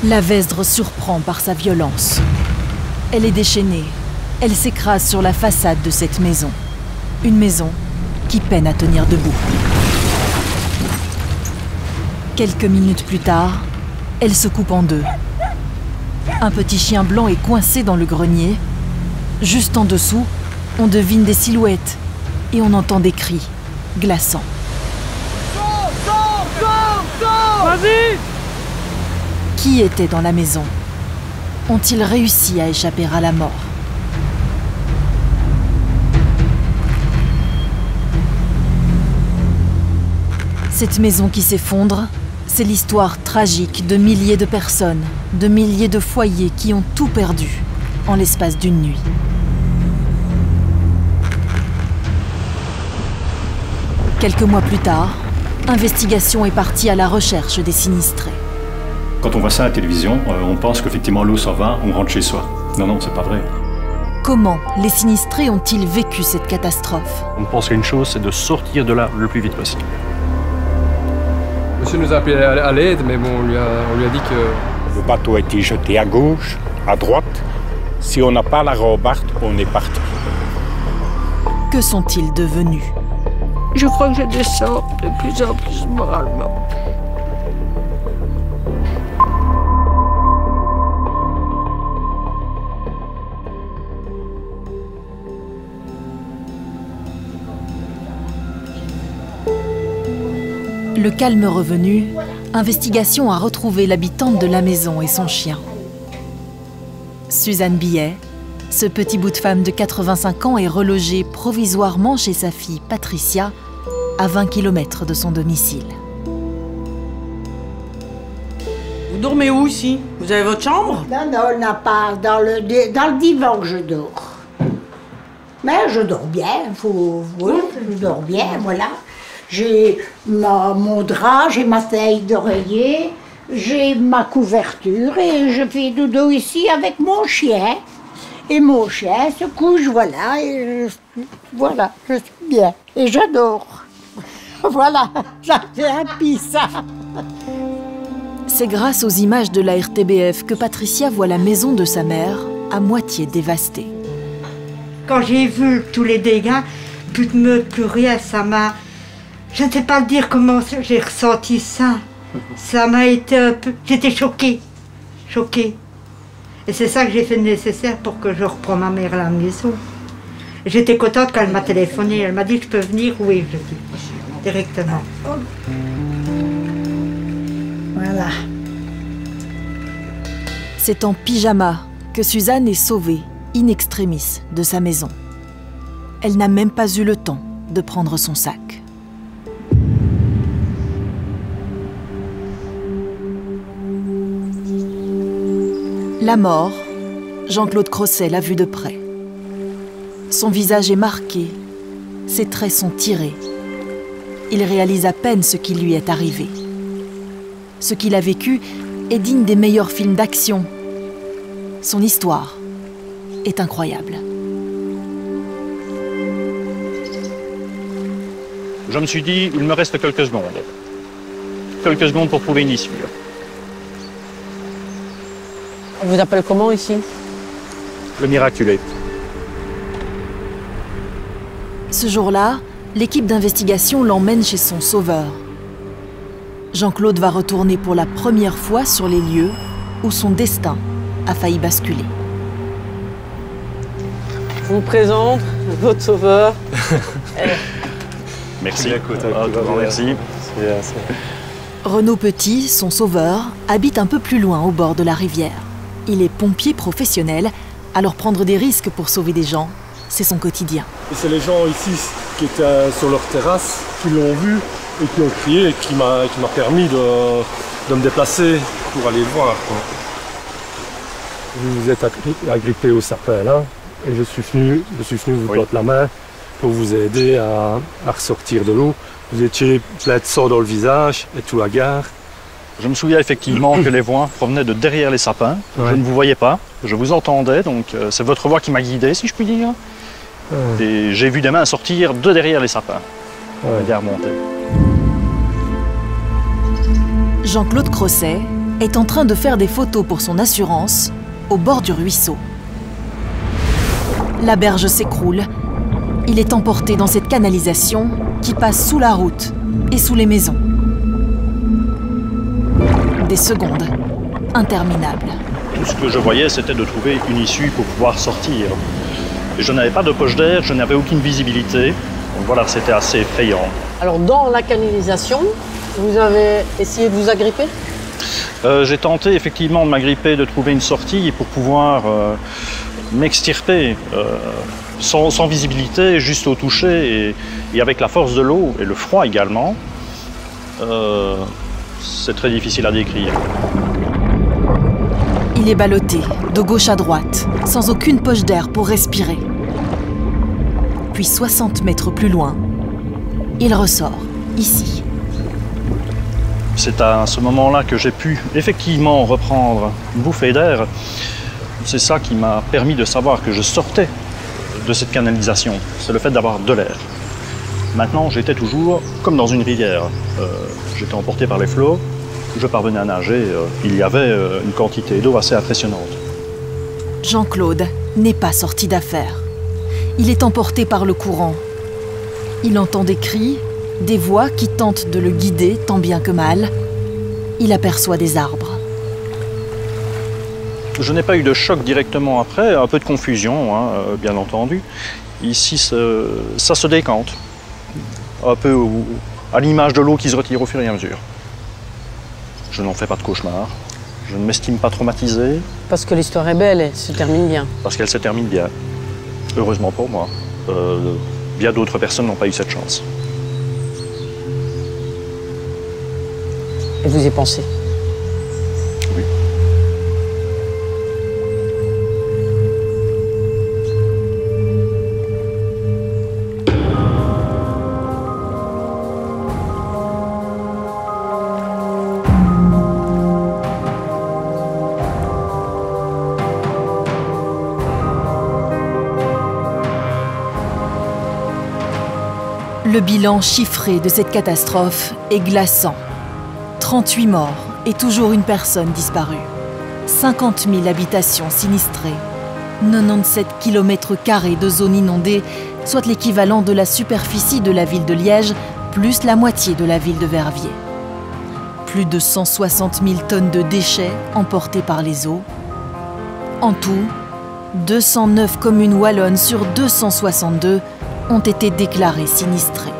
La Vesdre surprend par sa violence. Elle est déchaînée. Elle s'écrase sur la façade de cette maison. Une maison qui peine à tenir debout. Quelques minutes plus tard, elle se coupe en deux. Un petit chien blanc est coincé dans le grenier. Juste en dessous, on devine des silhouettes et on entend des cris glaçants. Vas-y! Qui était dans la maison? Ont-ils réussi à échapper à la mort? Cette maison qui s'effondre, c'est l'histoire tragique de milliers de personnes, de milliers de foyers qui ont tout perdu en l'espace d'une nuit. Quelques mois plus tard, Investigation est partie à la recherche des sinistrés. Quand on voit ça à la télévision, on pense qu'effectivement l'eau s'en va, on rentre chez soi. Non, non, c'est pas vrai. Comment les sinistrés ont-ils vécu cette catastrophe? On pense qu'une chose, c'est de sortir de là le plus vite possible. Monsieur nous a appelé à l'aide, mais bon, on lui a dit que... Le bateau a été jeté à gauche, à droite. Si on n'a pas la rambarde, on est parti. Que sont-ils devenus? Je crois que je descends de plus en plus moralement. Le calme revenu, Investigation a retrouvé l'habitante de la maison et son chien. Suzanne Billet, ce petit bout de femme de 85 ans est relogée provisoirement chez sa fille Patricia, à 20 km de son domicile. Vous dormez où ici? Vous avez votre chambre? Non, non, on n'a pas dans le divan que je dors. Mais je dors bien, oui, je dors bien, voilà. J'ai mon drap, j'ai ma taille d'oreiller, j'ai ma couverture et je fais dodo ici avec mon chien. Et mon chien se couche, voilà, et voilà, je suis bien. Et j'adore. Voilà, ça fait un pis, ça. C'est grâce aux images de la RTBF que Patricia voit la maison de sa mère à moitié dévastée. Quand j'ai vu tous les dégâts, plus de meubles, plus rien, ça m'a... Je ne sais pas le dire comment j'ai ressenti ça. Ça m'a été un peu... J'étais choquée. Choquée. Et c'est ça que j'ai fait le nécessaire pour que je reprenne ma mère à la maison. J'étais contente quand elle m'a téléphoné. Elle m'a dit, je peux venir? Oui, je dis. Directement. Voilà. C'est en pyjama que Suzanne est sauvée, in extremis, de sa maison. Elle n'a même pas eu le temps de prendre son sac. La mort, Jean-Claude Crosset l'a vue de près. Son visage est marqué, ses traits sont tirés. Il réalise à peine ce qui lui est arrivé. Ce qu'il a vécu est digne des meilleurs films d'action. Son histoire est incroyable. Je me suis dit, il me reste quelques secondes. Quelques secondes pour trouver une issue. On vous appelle comment ici? Le miraculé. Ce jour-là, l'équipe d'investigation l'emmène chez son sauveur. Jean-Claude va retourner pour la première fois sur les lieux où son destin a failli basculer. Je vous présente votre sauveur. Merci. Merci. Renaud Petit, son sauveur, habite un peu plus loin au bord de la rivière. Il est pompier professionnel, alors prendre des risques pour sauver des gens, c'est son quotidien. Et c'est les gens ici qui étaient sur leur terrasse, qui l'ont vu et qui ont crié et qui m'a permis de me déplacer pour aller le voir, quoi. Vous êtes agrippé au sapin là et je suis venu vous tendre la main pour vous aider à ressortir de l'eau. Vous étiez plein de sang dans le visage et tout hagard. Je me souviens effectivement que les voix provenaient de derrière les sapins. Ouais. Je ne vous voyais pas, je vous entendais, donc c'est votre voix qui m'a guidé, si je puis dire. Ouais. Et j'ai vu des mains sortir de derrière les sapins. Ouais. Et remonter. Jean-Claude Crosset est en train de faire des photos pour son assurance au bord du ruisseau. La berge s'écroule. Il est emporté dans cette canalisation qui passe sous la route et sous les maisons. Des secondes interminables. Tout ce que je voyais, c'était de trouver une issue pour pouvoir sortir. Et je n'avais pas de poche d'air, je n'avais aucune visibilité. Donc voilà, c'était assez effrayant. Alors dans la canalisation, vous avez essayé de vous agripper? J'ai tenté effectivement de m'agripper, de trouver une sortie pour pouvoir m'extirper sans visibilité, juste au toucher et avec la force de l'eau et le froid également. C'est très difficile à décrire. Il est ballotté de gauche à droite, sans aucune poche d'air pour respirer. Puis 60 mètres plus loin, il ressort, ici. C'est à ce moment-là que j'ai pu effectivement reprendre une bouffée d'air. C'est ça qui m'a permis de savoir que je sortais de cette canalisation. C'est le fait d'avoir de l'air. Maintenant, j'étais toujours comme dans une rivière. J'étais emporté par les flots. Je parvenais à nager. Il y avait une quantité d'eau assez impressionnante. Jean-Claude n'est pas sorti d'affaire. Il est emporté par le courant. Il entend des cris, des voix qui tentent de le guider tant bien que mal. Il aperçoit des arbres. Je n'ai pas eu de choc directement après, un peu de confusion, hein, bien entendu. Ici, ça se décante, un peu à l'image de l'eau qui se retire au fur et à mesure. Je n'en fais pas de cauchemar, je ne m'estime pas traumatisé. Parce que l'histoire est belle et se termine bien. Parce qu'elle se termine bien, heureusement pour moi. Bien d'autres personnes n'ont pas eu cette chance. Et vous y pensez? Oui. Le bilan chiffré de cette catastrophe est glaçant. 38 morts et toujours une personne disparue. 50 000 habitations sinistrées. 97 km² de zones inondées, soit l'équivalent de la superficie de la ville de Liège, plus la moitié de la ville de Verviers. Plus de 160 000 tonnes de déchets emportés par les eaux. En tout, 209 communes wallonnes sur 262 ont été déclarées sinistrées.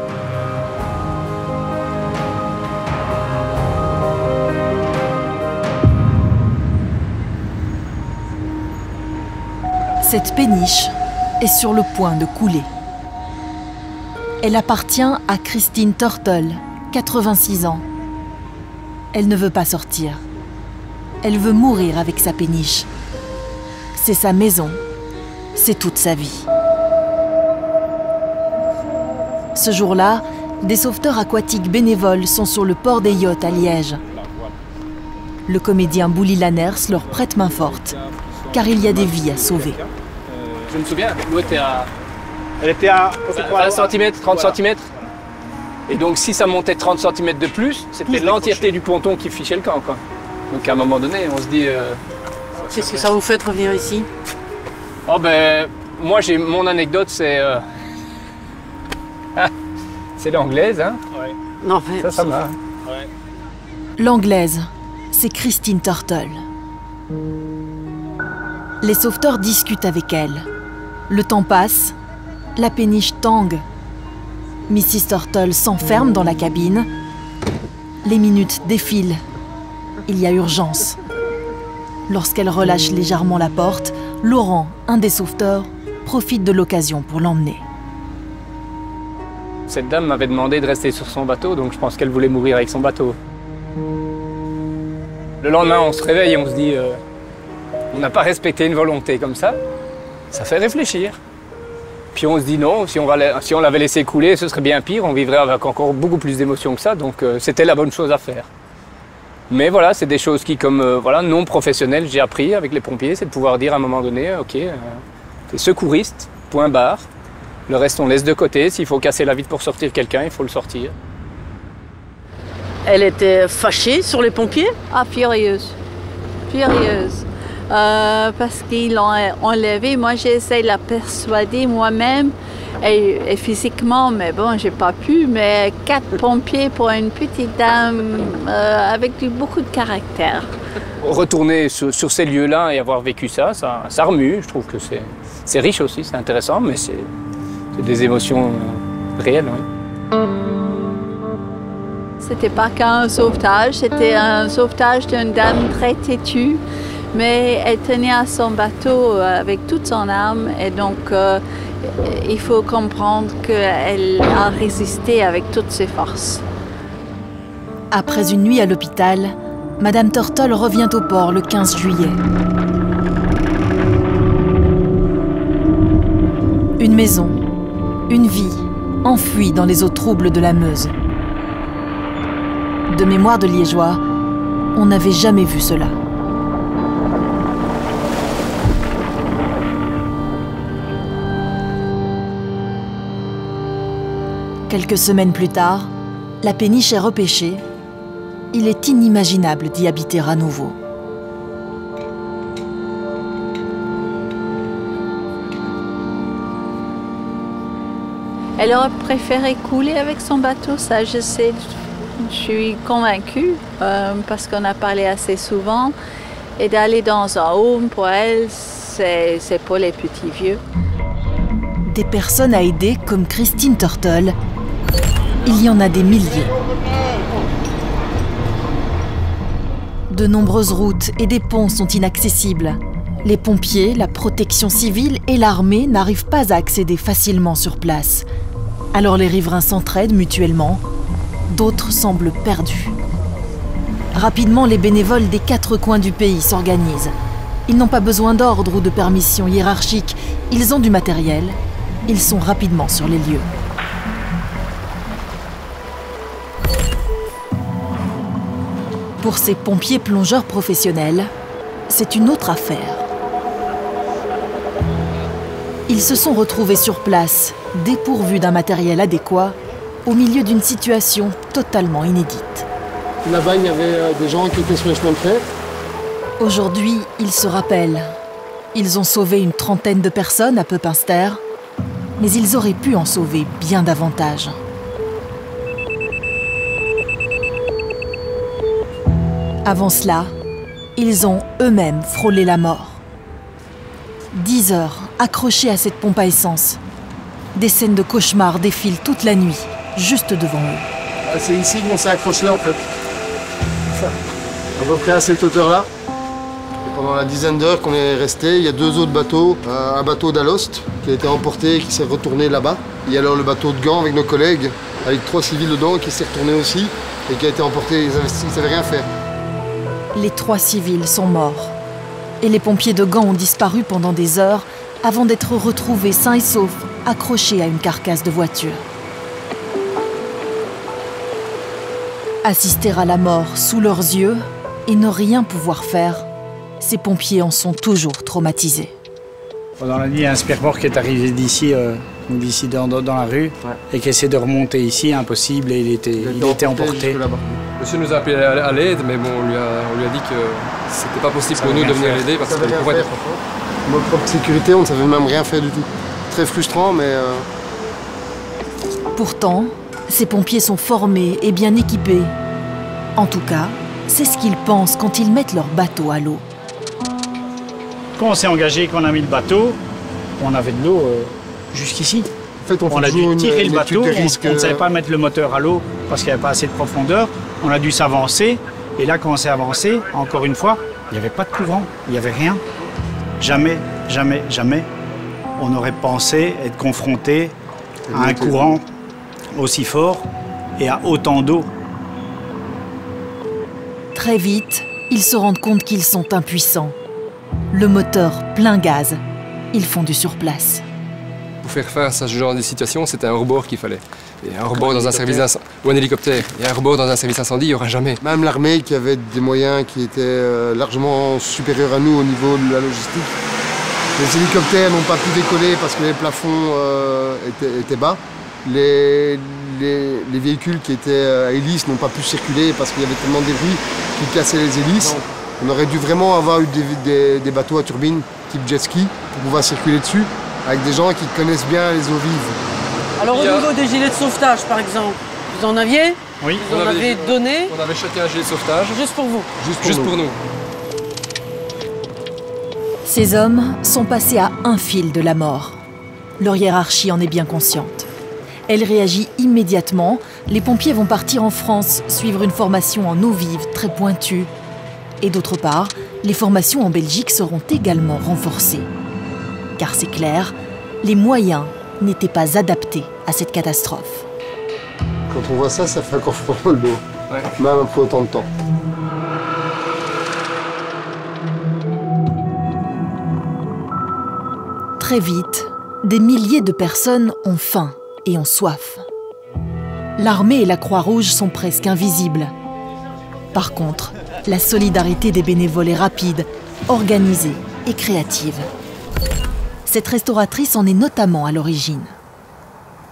Cette péniche est sur le point de couler. Elle appartient à Christine Tortol, 86 ans. Elle ne veut pas sortir. Elle veut mourir avec sa péniche. C'est sa maison. C'est toute sa vie. Ce jour-là, des sauveteurs aquatiques bénévoles sont sur le port des yachts à Liège. Le comédien Bouli Lanners leur prête main forte, car il y a des vies à sauver. Je me souviens, l'eau était à... Elle était à 20 cm, 30 cm. Et donc si ça montait 30 cm de plus, c'était l'entièreté du ponton qui fichait le camp, quoi. Donc à un moment donné, on se dit... Qu'est-ce que ça vous fait de revenir ici? Oh ben, moi j'ai mon anecdote, c'est... c'est l'anglaise, hein. Ouais. Non, mais ça va. Ouais. L'anglaise, c'est Christine Tortol. Les sauveteurs discutent avec elle. Le temps passe, la péniche tangue. Mrs. Tortol s'enferme dans la cabine. Les minutes défilent. Il y a urgence. Lorsqu'elle relâche légèrement la porte, Laurent, un des sauveteurs, profite de l'occasion pour l'emmener. Cette dame m'avait demandé de rester sur son bateau, donc je pense qu'elle voulait mourir avec son bateau. Le lendemain, on se réveille et on se dit on n'a pas respecté une volonté comme ça. Ça fait réfléchir. Puis on se dit non, si on l'avait laissé couler, ce serait bien pire, on vivrait avec encore beaucoup plus d'émotions que ça, donc c'était la bonne chose à faire. Mais voilà, c'est des choses qui, comme voilà, non professionnel, j'ai appris avec les pompiers, c'est de pouvoir dire à un moment donné, ok, t'es secouriste, point barre. Le reste, on laisse de côté. S'il faut casser la vitre pour sortir quelqu'un, il faut le sortir. Elle était fâchée sur les pompiers? Ah, furieuse. Furieuse. Parce qu'ils l'ont enlevée. Moi, j'ai essayé de la persuader moi-même. Et physiquement, mais bon, j'ai pas pu. Mais 4 pompiers pour une petite dame avec beaucoup de caractère. Retourner sur ces lieux-là et avoir vécu ça remue. Je trouve que c'est riche aussi, c'est intéressant, mais c'est des émotions réelles. Oui. C'était pas qu'un sauvetage, c'était un sauvetage d'une dame très têtue, mais elle tenait à son bateau avec toute son âme, et donc il faut comprendre qu'elle a résisté avec toutes ses forces. Après une nuit à l'hôpital, Madame Turtle revient au port le 15 juillet. Une maison, une vie, enfouie dans les eaux troubles de la Meuse. De mémoire de Liégeois, on n'avait jamais vu cela. Quelques semaines plus tard, la péniche est repêchée. Il est inimaginable d'y habiter à nouveau. Elle aurait préféré couler avec son bateau, ça je sais. Je suis convaincue, parce qu'on a parlé assez souvent. Et d'aller dans un home, pour elle, c'est pour les petits vieux. Des personnes à aider comme Christine Turtle, il y en a des milliers. De nombreuses routes et des ponts sont inaccessibles. Les pompiers, la protection civile et l'armée n'arrivent pas à accéder facilement sur place. Alors les riverains s'entraident mutuellement. D'autres semblent perdus. Rapidement, les bénévoles des 4 coins du pays s'organisent. Ils n'ont pas besoin d'ordre ou de permission hiérarchique. Ils ont du matériel. Ils sont rapidement sur les lieux. Pour ces pompiers plongeurs professionnels, c'est une autre affaire. Ils se sont retrouvés sur place, dépourvus d'un matériel adéquat, au milieu d'une situation totalement inédite. Là-bas, il y avait des gens qui étaient sur les chemins de fer. Aujourd'hui, ils se rappellent. Ils ont sauvé une trentaine de personnes à Pepinster, mais ils auraient pu en sauver bien davantage. Avant cela, ils ont eux-mêmes frôlé la mort. 10 heures accrochés à cette pompe à essence. Des scènes de cauchemar défilent toute la nuit, juste devant eux. C'est ici qu'on s'est accroché en fait. À peu près à cette hauteur-là. Pendant la dizaine d'heures qu'on est resté, il y a 2 autres bateaux. Un bateau d'Alost qui a été emporté et qui s'est retourné là-bas. Il y a alors le bateau de Gand avec nos collègues, avec 3 civils dedans qui s'est retourné aussi et qui a été emporté. Ils ne savaient rien faire. Les 3 civils sont morts. Et les pompiers de Gand ont disparu pendant des heures avant d'être retrouvés sains et saufs, accrochés à une carcasse de voiture. Assister à la mort sous leurs yeux et ne rien pouvoir faire, ces pompiers en sont toujours traumatisés. Pendant la nuit, il y a un speedboat qui est arrivé d'ici dans la rue, et qui essaie de remonter ici, impossible, et il était emporté. Monsieur nous a appelé à l'aide, mais bon, on lui a dit que c'était pas possible pour nous de venir l'aider parce qu'il pourrait être... Notre propre sécurité, on ne savait même rien faire du tout. Très frustrant, mais... Pourtant, ces pompiers sont formés et bien équipés. En tout cas, c'est ce qu'ils pensent quand ils mettent leur bateau à l'eau. Quand on s'est engagé, qu'on a mis le bateau, on avait de l'eau jusqu'ici. En fait, on a dû tirer le bateau, on ne savait pas mettre le moteur à l'eau parce qu'il n'y avait pas assez de profondeur. On a dû s'avancer, et là, quand on s'est avancé, encore une fois, il n'y avait pas de courant, il n'y avait rien. Jamais, jamais, jamais, on aurait pensé être confronté à un courant aussi fort et à autant d'eau. Très vite, ils se rendent compte qu'ils sont impuissants. Le moteur plein gaz, ils font du surplace. Pour faire face à ce genre de situation, c'était un rebord qu'il fallait. Et un rebord dans un service incendie, ou un hélicoptère. Et un rebord dans un service incendie, il n'y aura jamais. Même l'armée qui avait des moyens qui étaient largement supérieurs à nous au niveau de la logistique. Les hélicoptères n'ont pas pu décoller parce que les plafonds étaient bas. Les véhicules qui étaient à hélice n'ont pas pu circuler parce qu'il y avait tellement de débris qui cassaient les hélices. On aurait dû vraiment avoir eu des bateaux à turbine type jet ski pour pouvoir circuler dessus avec des gens qui connaissent bien les eaux vives. Alors au niveau des gilets de sauvetage par exemple, vous en aviez? Oui. Vous en avez donné? On avait chacun un gilet de sauvetage. Juste pour vous? Juste pour nous. Ces hommes sont passés à un fil de la mort. Leur hiérarchie en est bien consciente. Elle réagit immédiatement. Les pompiers vont partir en France, suivre une formation en eau vive très pointue. Et d'autre part, les formations en Belgique seront également renforcées. Car c'est clair, les moyens n'étaient pas adaptés à cette catastrophe. Quand on voit ça, ça fait encore froid le dos, même après autant de temps. Très vite, des milliers de personnes ont faim et ont soif. L'armée et la Croix-Rouge sont presque invisibles. Par contre, la solidarité des bénévoles est rapide, organisée et créative. Cette restauratrice en est notamment à l'origine.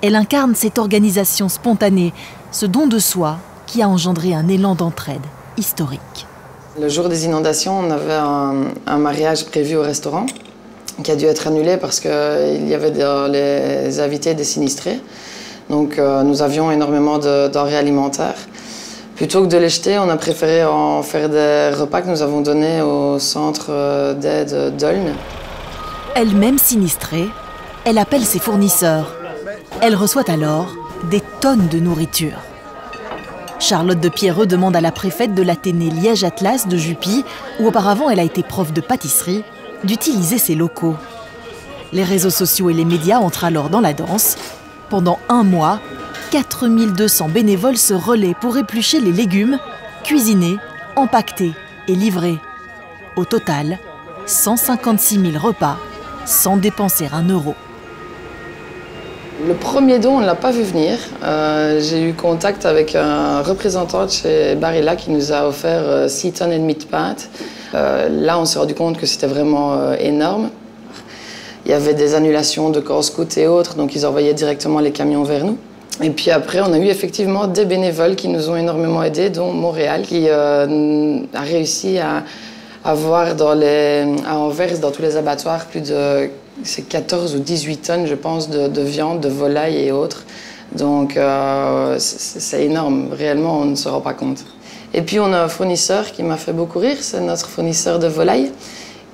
Elle incarne cette organisation spontanée, ce don de soi qui a engendré un élan d'entraide historique. Le jour des inondations, on avait un mariage prévu au restaurant qui a dû être annulé parce qu'il y avait dans les invités des sinistrés. Donc nous avions énormément de denrées alimentaires. Plutôt que de les jeter, on a préféré en faire des repas que nous avons donnés au centre d'aide d'Aulne. Elle-même sinistrée, elle appelle ses fournisseurs. Elle reçoit alors des tonnes de nourriture. Charlotte de Pierreux demande à la préfète de l'Athénée Liège-Atlas de Jupy, où auparavant elle a été prof de pâtisserie, d'utiliser ses locaux. Les réseaux sociaux et les médias entrent alors dans la danse. Pendant un mois, 4200 bénévoles se relaient pour éplucher les légumes, cuisiner, empaqueter et livrer. Au total, 156 000 repas, sans dépenser un euro. Le premier don, on ne l'a pas vu venir. J'ai eu contact avec un représentant de chez Barilla qui nous a offert 6 tonnes et demie de pâtes. Là, on s'est rendu compte que c'était vraiment énorme. Il y avait des annulations de corps scouts et autres, donc ils envoyaient directement les camions vers nous. Et puis après, on a eu effectivement des bénévoles qui nous ont énormément aidés, dont Montréal, qui a réussi à avoir à Anvers, dans tous les abattoirs, plus de 14 ou 18 tonnes, je pense, de viande, de volaille et autres. Donc c'est énorme, réellement, on ne se rend pas compte. Et puis on a un fournisseur qui m'a fait beaucoup rire, c'est notre fournisseur de volaille,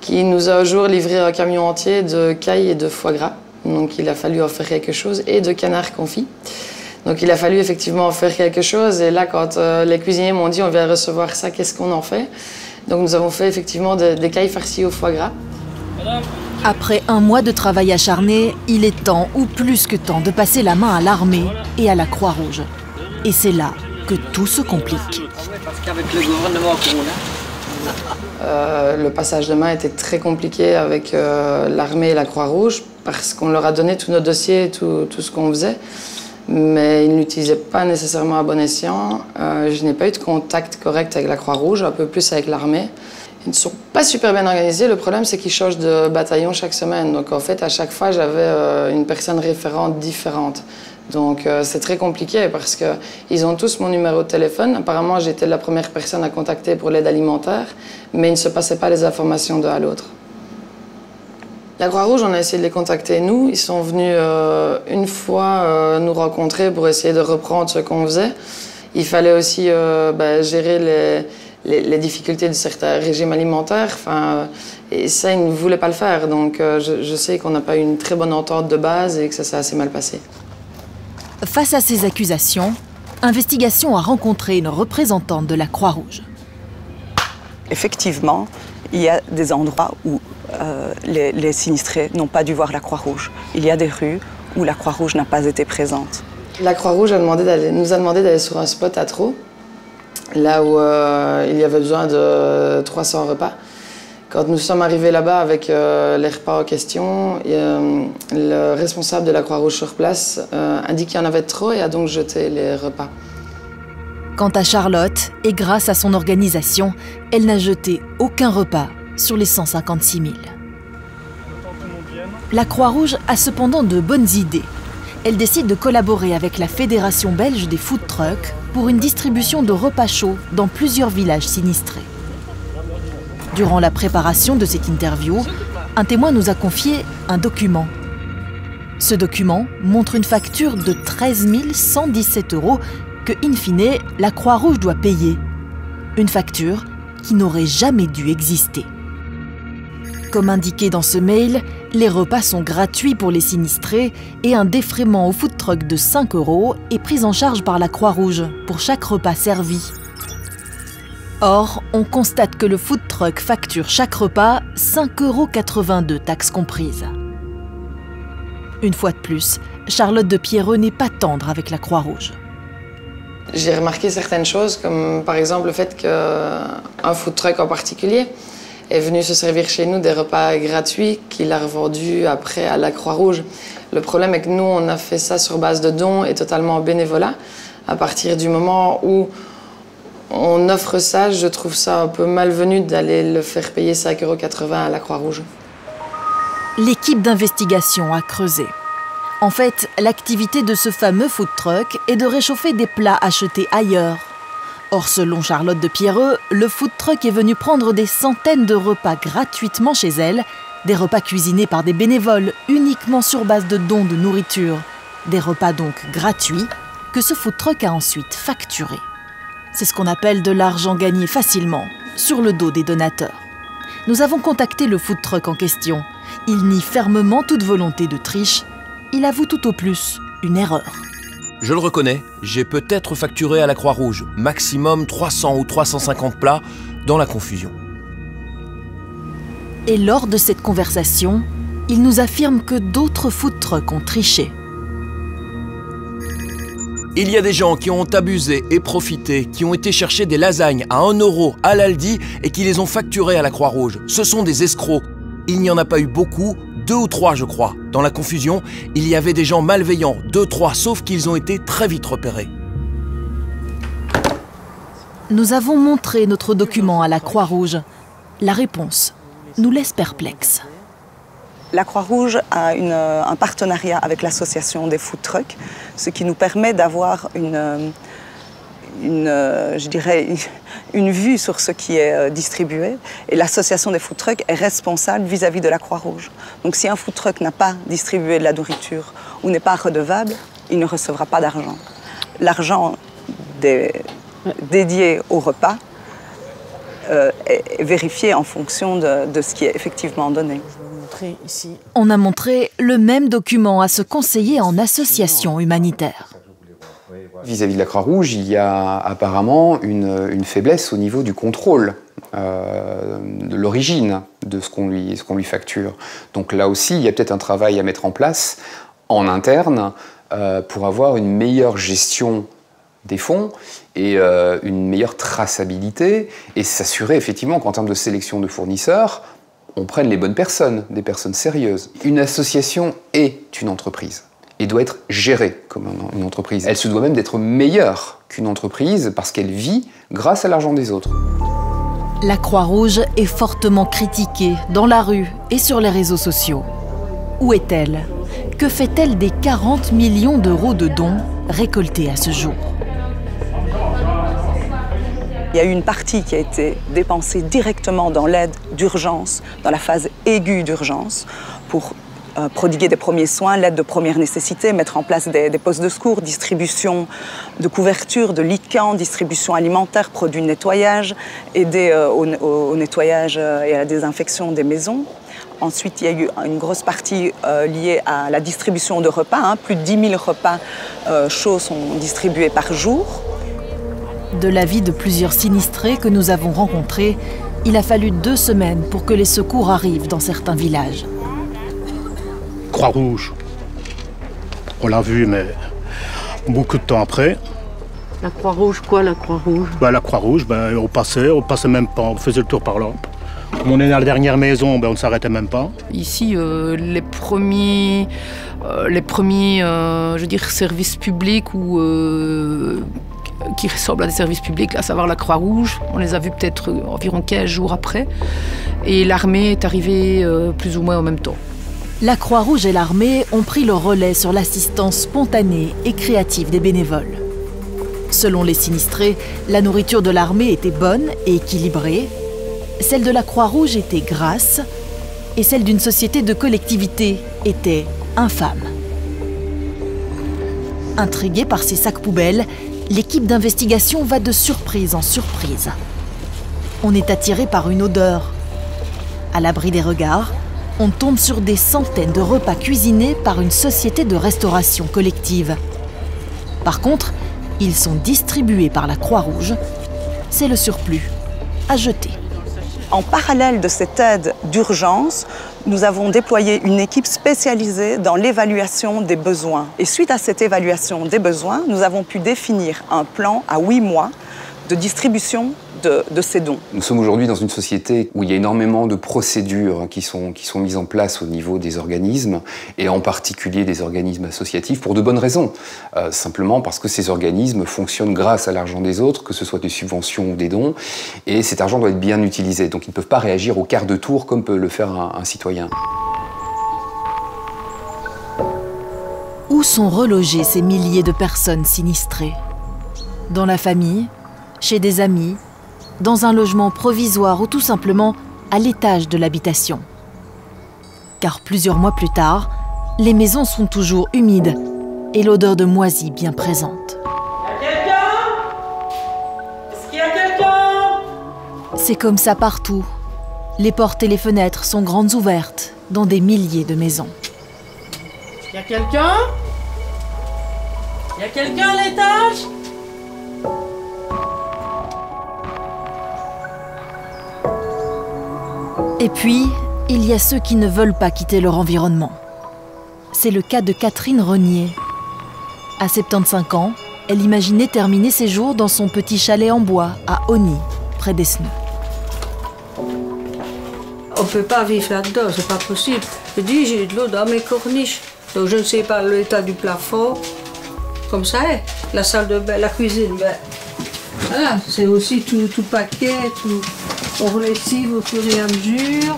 qui nous a un jour livré un camion entier de cailles et de foie gras. Donc il a fallu en faire quelque chose, et de canards confits. Donc il a fallu effectivement en faire quelque chose, et là quand les cuisiniers m'ont dit on vient recevoir ça, qu'est-ce qu'on en fait? Donc nous avons fait effectivement des cailles farcies au foie gras. Après un mois de travail acharné, il est temps, ou plus que temps, de passer la main à l'armée et à la Croix-Rouge. Et c'est là que tout se complique. Parce qu'avec le gouvernement qu'on a... Le passage de main était très compliqué avec l'armée et la Croix-Rouge parce qu'on leur a donné tous nos dossiers et tout ce qu'on faisait, mais ils n'utilisaient pas nécessairement à bon escient. Je n'ai pas eu de contact correct avec la Croix-Rouge, un peu plus avec l'armée. Ils ne sont pas super bien organisés. Le problème, c'est qu'ils changent de bataillon chaque semaine. Donc en fait, à chaque fois, j'avais une personne référente différente. Donc c'est très compliqué parce qu'ils ont tous mon numéro de téléphone. Apparemment, j'étais la première personne à contacter pour l'aide alimentaire, mais il ne se passait pas les informations d'un à l'autre. La Croix-Rouge, on a essayé de les contacter, nous. Ils sont venus une fois nous rencontrer pour essayer de reprendre ce qu'on faisait. Il fallait aussi gérer les difficultés de certains régimes alimentaires. Et ça, ils ne voulaient pas le faire. Donc je sais qu'on n'a pas eu une très bonne entente de base et que ça s'est assez mal passé. Face à ces accusations, Investigation a rencontré une représentante de la Croix-Rouge. Effectivement, il y a des endroits où les sinistrés n'ont pas dû voir la Croix-Rouge. Il y a des rues où la Croix-Rouge n'a pas été présente. La Croix-Rouge nous a demandé d'aller sur un spot à Trot, là où il y avait besoin de 300 repas. Quand nous sommes arrivés là-bas avec les repas en question, le responsable de la Croix-Rouge sur place indique qu'il y en avait trop et a donc jeté les repas. Quant à Charlotte, et grâce à son organisation, elle n'a jeté aucun repas sur les 156 000. La Croix-Rouge a cependant de bonnes idées. elle décide de collaborer avec la Fédération belge des food trucks pour une distribution de repas chauds dans plusieurs villages sinistrés. Durant la préparation de cette interview, un témoin nous a confié un document. Ce document montre une facture de 13 117 € que, in fine, la Croix-Rouge doit payer. Une facture qui n'aurait jamais dû exister. Comme indiqué dans ce mail, les repas sont gratuits pour les sinistrés et un défraiement au food truck de 5 € est pris en charge par la Croix-Rouge pour chaque repas servi. Or, on constate que le food truck facture chaque repas 5,82 €, taxes comprises. Une fois de plus, Charlotte de Pierreux n'est pas tendre avec la Croix-Rouge. J'ai remarqué certaines choses, comme par exemple le fait qu'un food truck en particulier est venu se servir chez nous des repas gratuits qu'il a revendus après à la Croix-Rouge. Le problème est que nous, on a fait ça sur base de dons et totalement en bénévolat. À partir du moment où on offre ça, je trouve ça un peu malvenu d'aller le faire payer 5,80 € à la Croix-Rouge. L'équipe d'investigation a creusé. En fait, l'activité de ce fameux food truck est de réchauffer des plats achetés ailleurs. Or, selon Charlotte de Pierreux, le food truck est venu prendre des centaines de repas gratuitement chez elle, des repas cuisinés par des bénévoles uniquement sur base de dons de nourriture. Des repas donc gratuits que ce food truck a ensuite facturés. C'est ce qu'on appelle de l'argent gagné facilement, sur le dos des donateurs. Nous avons contacté le food truck en question. Il nie fermement toute volonté de triche. Il avoue tout au plus une erreur. Je le reconnais, j'ai peut-être facturé à la Croix-Rouge, maximum 300 ou 350 plats, dans la confusion. Et lors de cette conversation, il nous affirme que d'autres food trucks ont triché. Il y a des gens qui ont abusé et profité, qui ont été chercher des lasagnes à 1 € à l'Aldi et qui les ont facturées à la Croix-Rouge. Ce sont des escrocs. Il n'y en a pas eu beaucoup, 2 ou 3 je crois. Dans la confusion, il y avait des gens malveillants, 2, 3, sauf qu'ils ont été très vite repérés. Nous avons montré notre document à la Croix-Rouge. La réponse nous laisse perplexes. La Croix-Rouge a un partenariat avec l'association des food trucks, ce qui nous permet d'avoir je dirais, une vue sur ce qui est distribué. Et l'association des food trucks est responsable vis-à-vis de la Croix-Rouge. Donc si un food truck n'a pas distribué de la nourriture ou n'est pas redevable, il ne recevra pas d'argent. L'argent dédié au repas est vérifié en fonction de ce qui est effectivement donné. On a montré le même document à ce conseiller en association humanitaire. Vis-à-vis de la Croix-Rouge, il y a apparemment une faiblesse au niveau du contrôle de l'origine de ce qu'on lui facture. Donc là aussi, il y a peut-être un travail à mettre en place en interne pour avoir une meilleure gestion des fonds et une meilleure traçabilité et s'assurer effectivement qu'en termes de sélection de fournisseurs, on prenne les bonnes personnes, des personnes sérieuses. Une association est une entreprise et doit être gérée comme une entreprise. Elle se doit même d'être meilleure qu'une entreprise parce qu'elle vit grâce à l'argent des autres. La Croix-Rouge est fortement critiquée dans la rue et sur les réseaux sociaux. Où est-elle? Que fait-elle des 40 millions d'euros de dons récoltés à ce jour? Il y a eu une partie qui a été dépensée directement dans l'aide d'urgence, dans la phase aiguë d'urgence, pour prodiguer des premiers soins, l'aide de première nécessité, mettre en place des postes de secours, distribution de couverture, de liquants, distribution alimentaire, produits de nettoyage, aider au nettoyage et à la désinfection des maisons. Ensuite, il y a eu une grosse partie liée à la distribution de repas. Plus de 10 000 repas chauds sont distribués par jour. De l'avis de plusieurs sinistrés que nous avons rencontrés, il a fallu 2 semaines pour que les secours arrivent dans certains villages. Croix-Rouge, on l'a vu, mais beaucoup de temps après. La Croix-Rouge, quoi, la Croix-Rouge? La Croix-Rouge, on passait même pas, on faisait le tour par là. Comme on est dans la dernière maison, on ne s'arrêtait même pas. Ici, les premiers je veux dire, services publics ou qui ressemblent à des services publics, à savoir la Croix-Rouge. On les a vus peut-être environ 15 jours après. Et l'armée est arrivée plus ou moins en même temps. La Croix-Rouge et l'armée ont pris le relais sur l'assistance spontanée et créative des bénévoles. Selon les sinistrés, la nourriture de l'armée était bonne et équilibrée, celle de la Croix-Rouge était grasse et celle d'une société de collectivité était infâme. Intriguée par ces sacs poubelles, l'équipe d'investigation va de surprise en surprise. On est attiré par une odeur. À l'abri des regards, on tombe sur des centaines de repas cuisinés par une société de restauration collective. Par contre, ils sont distribués par la Croix-Rouge. C'est le surplus à jeter. En parallèle de cette aide d'urgence, nous avons déployé une équipe spécialisée dans l'évaluation des besoins. Et suite à cette évaluation des besoins, nous avons pu définir un plan à 8 mois de distribution de ces dons. Nous sommes aujourd'hui dans une société où il y a énormément de procédures qui sont mises en place au niveau des organismes, et en particulier des organismes associatifs, pour de bonnes raisons. Simplement parce que ces organismes fonctionnent grâce à l'argent des autres, que ce soit des subventions ou des dons, et cet argent doit être bien utilisé. Donc ils ne peuvent pas réagir au quart de tour comme peut le faire un citoyen. Où sont relogées ces milliers de personnes sinistrées? Dans la famille, chez des amis, dans un logement provisoire ou tout simplement à l'étage de l'habitation. Car plusieurs mois plus tard, les maisons sont toujours humides et l'odeur de moisi bien présente. Est-ce qu'il y a quelqu'un? C'est comme ça partout. Les portes et les fenêtres sont grandes ouvertes dans des milliers de maisons. Il y a quelqu'un? Il y a quelqu'un à l'étage? Et puis, il y a ceux qui ne veulent pas quitter leur environnement. C'est le cas de Catherine Renier. À 75 ans, elle imaginait terminer ses jours dans son petit chalet en bois à Ony, près d'Esneux. On ne peut pas vivre là-dedans, c'est pas possible. Je dis, j'ai de l'eau dans mes corniches. Donc je ne sais pas l'état du plafond. Comme ça est. La salle de bain, la cuisine, ben, voilà, c'est aussi tout paquet, tout. On relève au fur et à mesure.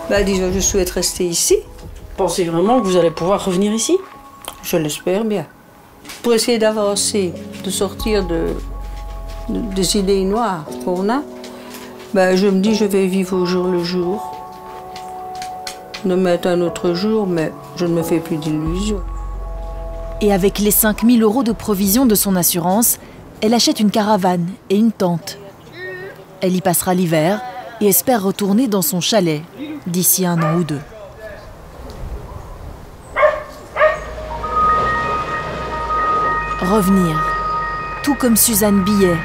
Ben, disons, je souhaite rester ici. Pensez vraiment que vous allez pouvoir revenir ici? Je l'espère bien. Pour essayer d'avancer, de sortir des idées noires qu'on a, ben, je me dis je vais vivre au jour le jour. De mettre un autre jour, mais je ne me fais plus d'illusions. Et avec les 5 000 € de provisions de son assurance, elle achète une caravane et une tente. Elle y passera l'hiver et espère retourner dans son chalet d'ici 1 an ou 2. Revenir, tout comme Suzanne Billet.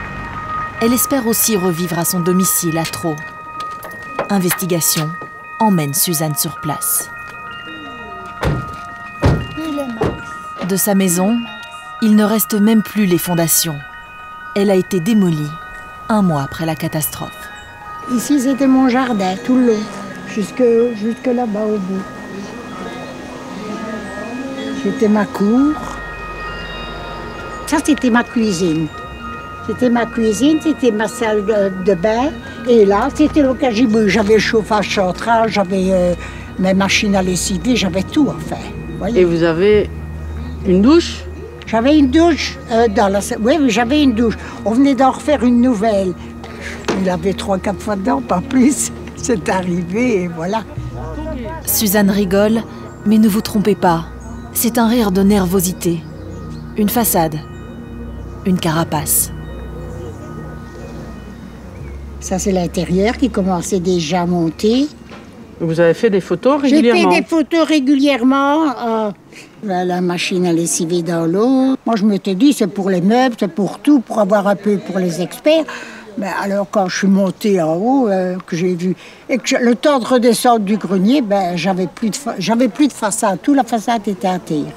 Elle espère aussi revivre à son domicile à Traux. Investigation emmène Suzanne sur place. De sa maison, il ne reste même plus les fondations. Elle a été démolie 1 mois après la catastrophe. Ici, c'était mon jardin, tout le long, jusque là-bas au bout. C'était ma cour. Ça, c'était ma cuisine. C'était ma cuisine, c'était ma salle de bain. Et là, c'était le cagibou. J'avais le chauffage central, j'avais mes machines à lessiver, j'avais tout, enfin. Voyez. Et vous avez une douche? J'avais une douche dans la salle. Oui, j'avais une douche. On venait d'en refaire une nouvelle. Il avait 3-4 fois dedans, pas plus. C'est arrivé, et voilà. Suzanne rigole, mais ne vous trompez pas. C'est un rire de nervosité. Une façade. Une carapace. Ça, c'est l'intérieur qui commençait déjà à monter. Vous avez fait des photos régulièrement? J'ai fait des photos régulièrement. La machine à lessiver dans l'eau. Moi, je m'étais dit, c'est pour les meubles, c'est pour tout, pour avoir un peu pour les experts. Mais alors, quand je suis montée en haut, que j'ai vu, et que le temps de redescendre du grenier, ben, j'avais plus de façade. Toute la façade était à terre.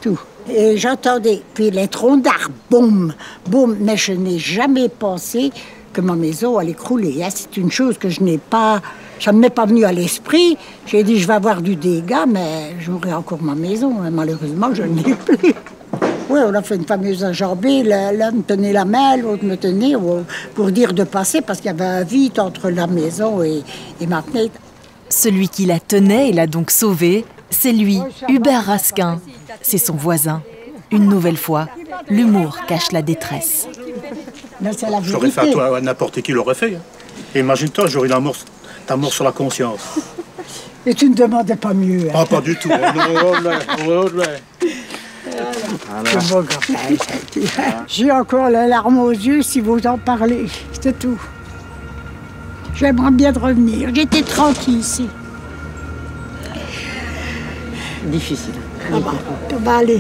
Tout. Et j'entendais, puis les troncs d'arbres, boum, boum. Mais je n'ai jamais pensé que ma maison allait crouler. Hein. C'est une chose que je n'ai pas... Ça ne m'est pas venu à l'esprit. J'ai dit, je vais avoir du dégât, mais j'aurai encore ma maison. Malheureusement, je ne l'ai plus. Oui, on a fait une fameuse enjambée. L'un me tenait la main, l'autre me tenait pour dire de passer parce qu'il y avait un vide entre la maison et ma fenêtre. Celui qui la tenait et l'a donc sauvée, c'est lui, Hubert Raskin. C'est son voisin. Une nouvelle fois, l'humour cache la détresse. Je l'aurais fait à toi, n'importe qui l'aurait fait. Et imagine-toi, j'aurais ta mort sur la conscience. Et tu ne demandais pas mieux. Hein. Ah, pas du tout. J'ai encore les larmes aux yeux si vous en parlez. C'est tout. J'aimerais bien revenir. J'étais tranquille ici. Difficile. Ça va aller.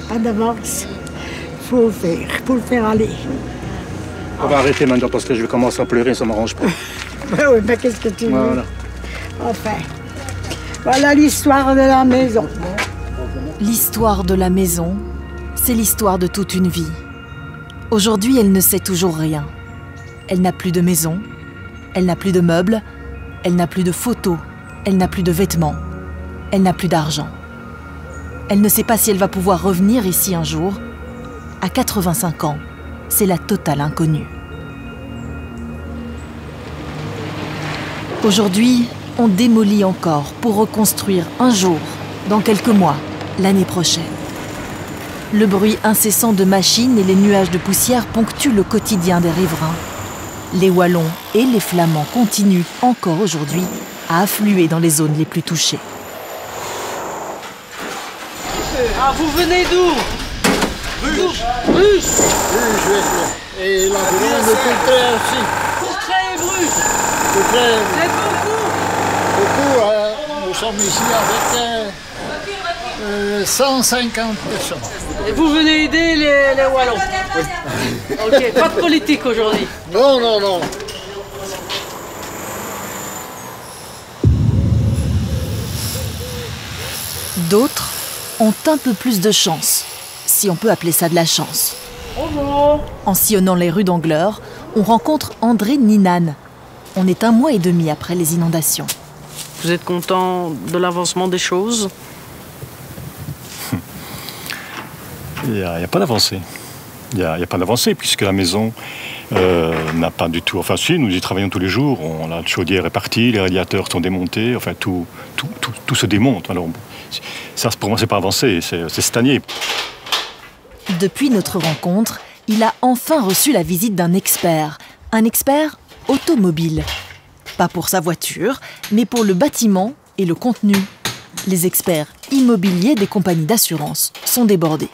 Pas d'avance. Faut le faire aller. On va arrêter maintenant parce que je vais commencer à pleurer, ça ne m'arrange pas. Oui, mais qu'est-ce que tu veux? Enfin, voilà l'histoire de la maison. L'histoire de la maison, c'est l'histoire de toute une vie. Aujourd'hui, elle ne sait toujours rien. Elle n'a plus de maison, elle n'a plus de meubles, elle n'a plus de photos, elle n'a plus de vêtements, elle n'a plus d'argent. Elle ne sait pas si elle va pouvoir revenir ici un jour. À 85 ans, c'est la totale inconnue. Aujourd'hui, on démolit encore pour reconstruire un jour, dans quelques mois, l'année prochaine. Le bruit incessant de machines et les nuages de poussière ponctuent le quotidien des riverains. Les Wallons et les Flamands continuent encore aujourd'hui à affluer dans les zones les plus touchées. Ah, vous venez d'où? Bruges. Et la ville de Courtrai aussi. Courtrai et Bruges. C'est beaucoup. Beaucoup, nous sommes ici avec 150 personnes. Et vous venez aider les Wallons? Ok, pas de politique aujourd'hui. Non. D'autres ont un peu plus de chance, si on peut appeler ça de la chance. Bonjour. En sillonnant les rues d'Angleur, on rencontre André Ninan. On est 1 mois et demi après les inondations. Vous êtes content de l'avancement des choses? Il n'y a pas d'avancée. Il n'y a pas d'avancée puisque la maison n'a pas du tout... Enfin si, nous y travaillons tous les jours. La chaudière est partie, les radiateurs sont démontés. Enfin, tout se démonte. Alors, ça, pour moi, c'est pas avancé, c'est stagné. Depuis notre rencontre, il a enfin reçu la visite d'un expert. Un expert automobile. Pas pour sa voiture, mais pour le bâtiment et le contenu. Les experts immobiliers des compagnies d'assurance sont débordés.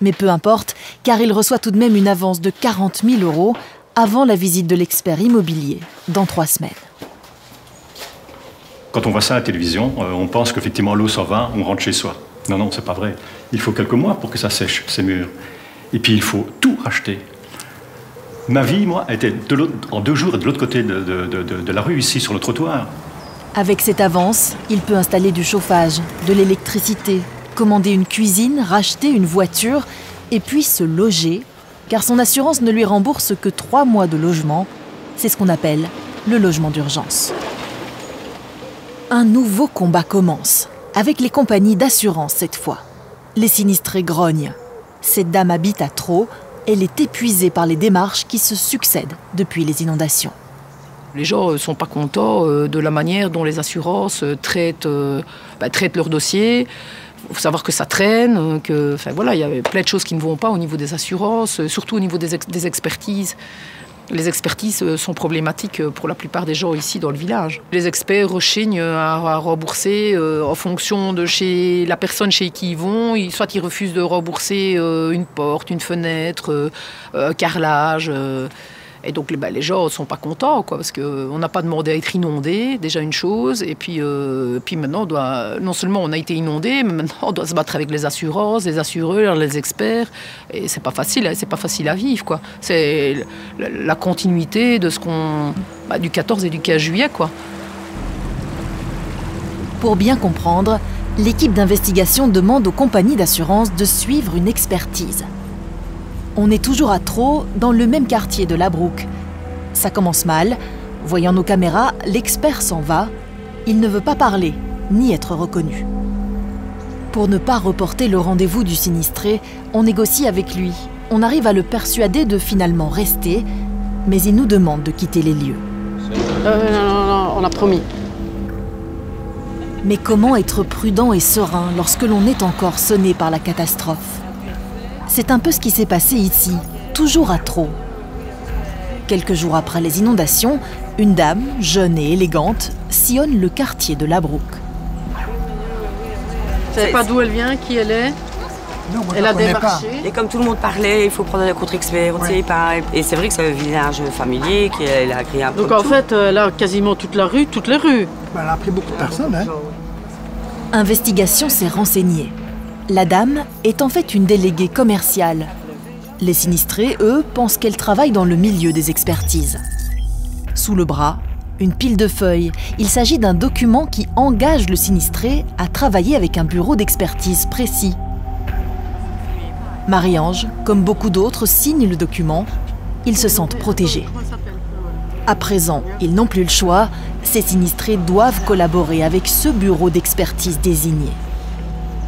Mais peu importe, car il reçoit tout de même une avance de 40 000 € avant la visite de l'expert immobilier, dans 3 semaines. Quand on voit ça à la télévision, on pense qu'effectivement l'eau s'en va, on rentre chez soi. Non, c'est pas vrai. Il faut quelques mois pour que ça sèche, ces murs. Et puis il faut tout racheter. Ma vie, moi, était en 2 jours de l'autre côté de la rue, ici, sur le trottoir. Avec cette avance, il peut installer du chauffage, de l'électricité, commander une cuisine, racheter une voiture et puis se loger, car son assurance ne lui rembourse que 3 mois de logement. C'est ce qu'on appelle le logement d'urgence. Un nouveau combat commence, avec les compagnies d'assurance cette fois. Les sinistrés grognent. Cette dame habite à Traux, elle est épuisée par les démarches qui se succèdent depuis les inondations. Les gens ne sont pas contents de la manière dont les assurances traitent leurs dossiers. Il faut savoir que ça traîne, il y a plein de choses qui ne vont pas au niveau des assurances, surtout au niveau des expertises. Les expertises sont problématiques pour la plupart des gens ici dans le village. Les experts rechignent à rembourser en fonction de la personne chez qui ils vont. Soit ils refusent de rembourser une porte, une fenêtre, un carrelage. Et donc les gens ne sont pas contents, parce qu'on n'a pas demandé à être inondé, déjà une chose. Et puis maintenant, non seulement on a été inondé, mais maintenant on doit se battre avec les assurances, les assureurs, les experts. Et c'est pas facile à vivre, C'est la continuité de du 14 et du 15 juillet, Pour bien comprendre, l'équipe d'investigation demande aux compagnies d'assurance de suivre une expertise. On est toujours à Traux, dans le même quartier de Labrouck. Ça commence mal. Voyant nos caméras, l'expert s'en va. Il ne veut pas parler, ni être reconnu. Pour ne pas reporter le rendez-vous du sinistré, on négocie avec lui. On arrive à le persuader de finalement rester, mais il nous demande de quitter les lieux. Non, on a promis. Mais comment être prudent et serein lorsque l'on est encore sonné par la catastrophe? C'est un peu ce qui s'est passé ici, toujours à trop. Quelques jours après les inondations, une dame, jeune et élégante, sillonne le quartier de Labrouk. Vous savez pas d'où elle vient, qui elle est? Non, moi, elle a démarché. Et comme tout le monde parlait, il faut prendre un contre-expert, ouais. Et c'est vrai que c'est un village familier qui est agréable. Donc en fait, elle a quasiment toute la rue, toutes les rues. Ben, elle a pris beaucoup de personnes, hein. Investigation s'est renseignée. La dame est en fait une déléguée commerciale. Les sinistrés, eux, pensent qu'elle travaille dans le milieu des expertises. Sous le bras, une pile de feuilles. Il s'agit d'un document qui engage le sinistré à travailler avec un bureau d'expertise précis. Marie-Ange, comme beaucoup d'autres, signe le document. Ils se sentent protégés. À présent, ils n'ont plus le choix. Ces sinistrés doivent collaborer avec ce bureau d'expertise désigné.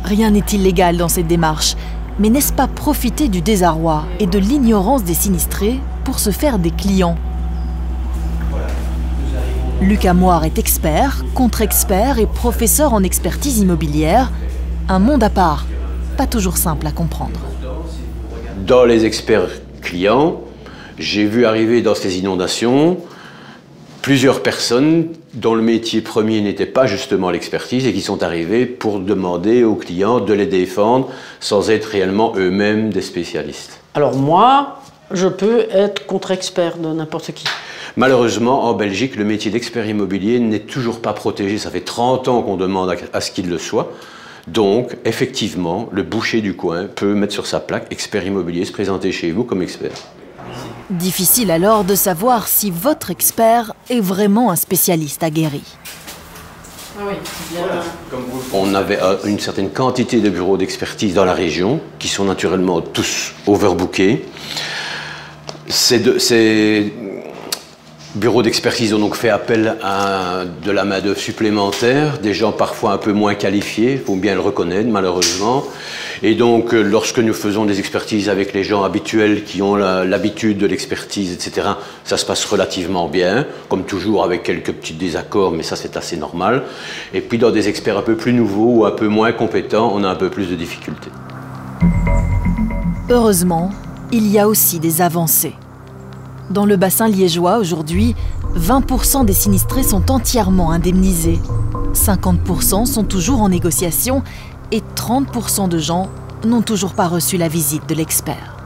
Rien n'est illégal dans cette démarche, mais n'est-ce pas profiter du désarroi et de l'ignorance des sinistrés pour se faire des clients? Luc Amoir est expert, contre-expert et professeur en expertise immobilière. Un monde à part, pas toujours simple à comprendre. Dans les experts clients, j'ai vu arriver dans ces inondations plusieurs personnes dont le métier premier n'était pas justement l'expertise et qui sont arrivées pour demander aux clients de les défendre sans être réellement eux-mêmes des spécialistes. Alors moi, je peux être contre-expert de n'importe qui. Malheureusement, en Belgique, le métier d'expert immobilier n'est toujours pas protégé. Ça fait 30 ans qu'on demande à ce qu'il le soit. Donc, effectivement, le boucher du coin peut mettre sur sa plaque « expert immobilier », se présenter chez vous comme expert. Difficile alors de savoir si votre expert est vraiment un spécialiste aguerri. Ah oui, bien. On avait une certaine quantité de bureaux d'expertise dans la région, qui sont naturellement tous overbookés. Ces bureaux d'expertise ont donc fait appel à de la main-d'œuvre supplémentaire, des gens parfois un peu moins qualifiés, il faut bien le reconnaître malheureusement. Et donc lorsque nous faisons des expertises avec les gens habituels qui ont l'habitude de l'expertise, etc., ça se passe relativement bien, comme toujours avec quelques petits désaccords, mais ça c'est assez normal. Et puis dans des experts un peu plus nouveaux ou un peu moins compétents, on a un peu plus de difficultés. Heureusement, il y a aussi des avancées. Dans le bassin liégeois, aujourd'hui, 20% des sinistrés sont entièrement indemnisés. 50% sont toujours en négociation et 30% de gens n'ont toujours pas reçu la visite de l'expert.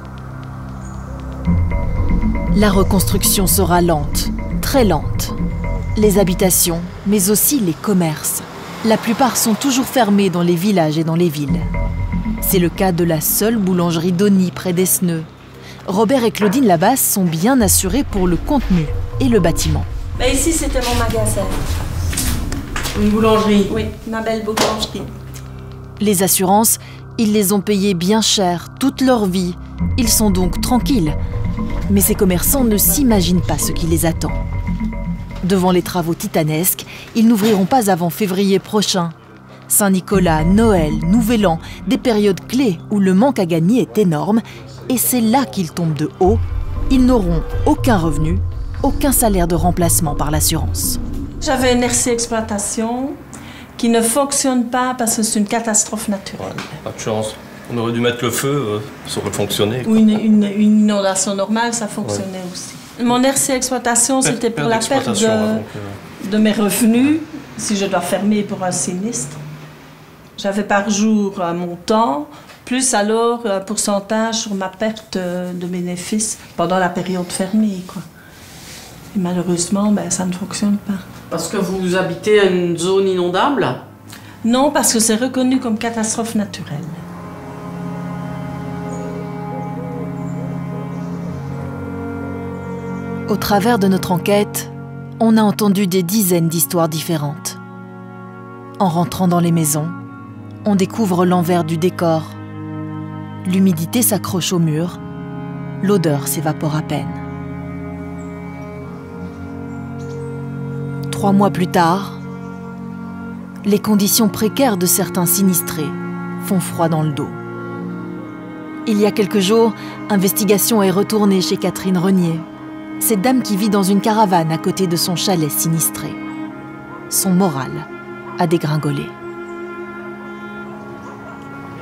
La reconstruction sera lente, très lente. Les habitations, mais aussi les commerces. La plupart sont toujours fermés dans les villages et dans les villes. C'est le cas de la seule boulangerie d'Ony près d'Esneux. Robert et Claudine Labasse sont bien assurés pour le contenu et le bâtiment. Ben ici, c'était mon magasin. Une boulangerie? Oui, ma belle boulangerie. Les assurances, ils les ont payées bien cher toute leur vie. Ils sont donc tranquilles. Mais ces commerçants ne s'imaginent pas ce qui les attend. Devant les travaux titanesques, ils n'ouvriront pas avant février prochain. Saint-Nicolas, Noël, Nouvel An, des périodes clés où le manque à gagner est énorme. Et c'est là qu'ils tombent de haut. Ils n'auront aucun revenu, aucun salaire de remplacement par l'assurance. J'avais une RC exploitation qui ne fonctionne pas parce que c'est une catastrophe naturelle. Ouais, pas de chance. On aurait dû mettre le feu, ça aurait fonctionné. Ou une inondation normale, ça fonctionnait aussi. Mon RC exploitation, c'était pour la perte de mes revenus, si je dois fermer pour un sinistre. J'avais par jour un montant, plus alors un pourcentage sur ma perte de bénéfices pendant la période fermée, quoi. Et malheureusement, ben, ça ne fonctionne pas. Parce que vous habitez à une zone inondable? Non, parce que c'est reconnu comme catastrophe naturelle. Au travers de notre enquête, on a entendu des dizaines d'histoires différentes. En rentrant dans les maisons, on découvre l'envers du décor. L'humidité s'accroche au mur, l'odeur s'évapore à peine. 3 mois plus tard, les conditions précaires de certains sinistrés font froid dans le dos. Il y a quelques jours, investigation est retournée chez Catherine Renier, cette dame qui vit dans une caravane à côté de son chalet sinistré. Son moral a dégringolé.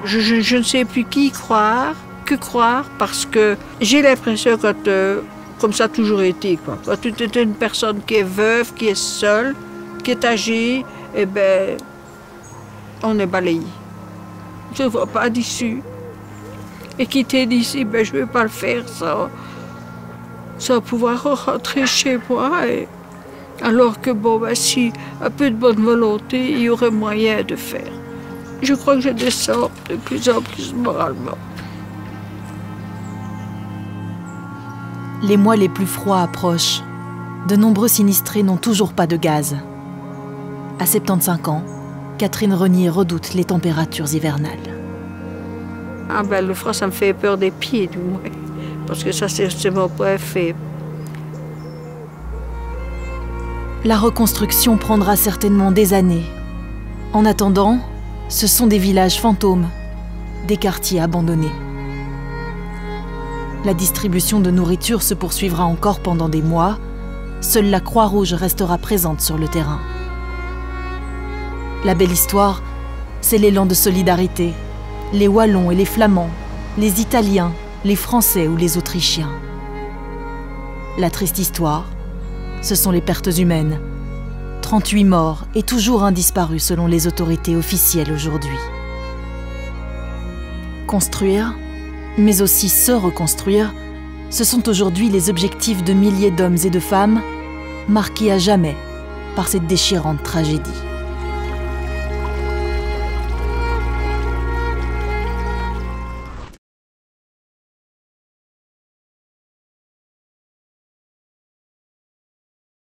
Je ne sais plus que croire, parce que j'ai l'impression que, comme ça a toujours été, quoi. Quand tu es une personne qui est veuve, qui est seule, qui est âgée, eh ben, on est balayé. Je ne vois pas d'issue. Et quitter d'ici, ben, je ne vais pas le faire sans pouvoir rentrer chez moi. Alors que, bon, ben, si un peu de bonne volonté, il y aurait moyen de faire. Je crois que je descends de plus en plus moralement. Les mois les plus froids approchent. De nombreux sinistrés n'ont toujours pas de gaz. À 75 ans, Catherine Renier redoute les températures hivernales. Ah ben, le froid, ça me fait peur des pieds, du moins. Parce que ça, c'est mon point faible. La reconstruction prendra certainement des années. En attendant, ce sont des villages fantômes, des quartiers abandonnés. La distribution de nourriture se poursuivra encore pendant des mois. Seule la Croix-Rouge restera présente sur le terrain. La belle histoire, c'est l'élan de solidarité. Les Wallons et les Flamands, les Italiens, les Français ou les Autrichiens. La triste histoire, ce sont les pertes humaines. 38 morts et toujours un disparu selon les autorités officielles aujourd'hui. Construire, mais aussi se reconstruire, ce sont aujourd'hui les objectifs de milliers d'hommes et de femmes marqués à jamais par cette déchirante tragédie.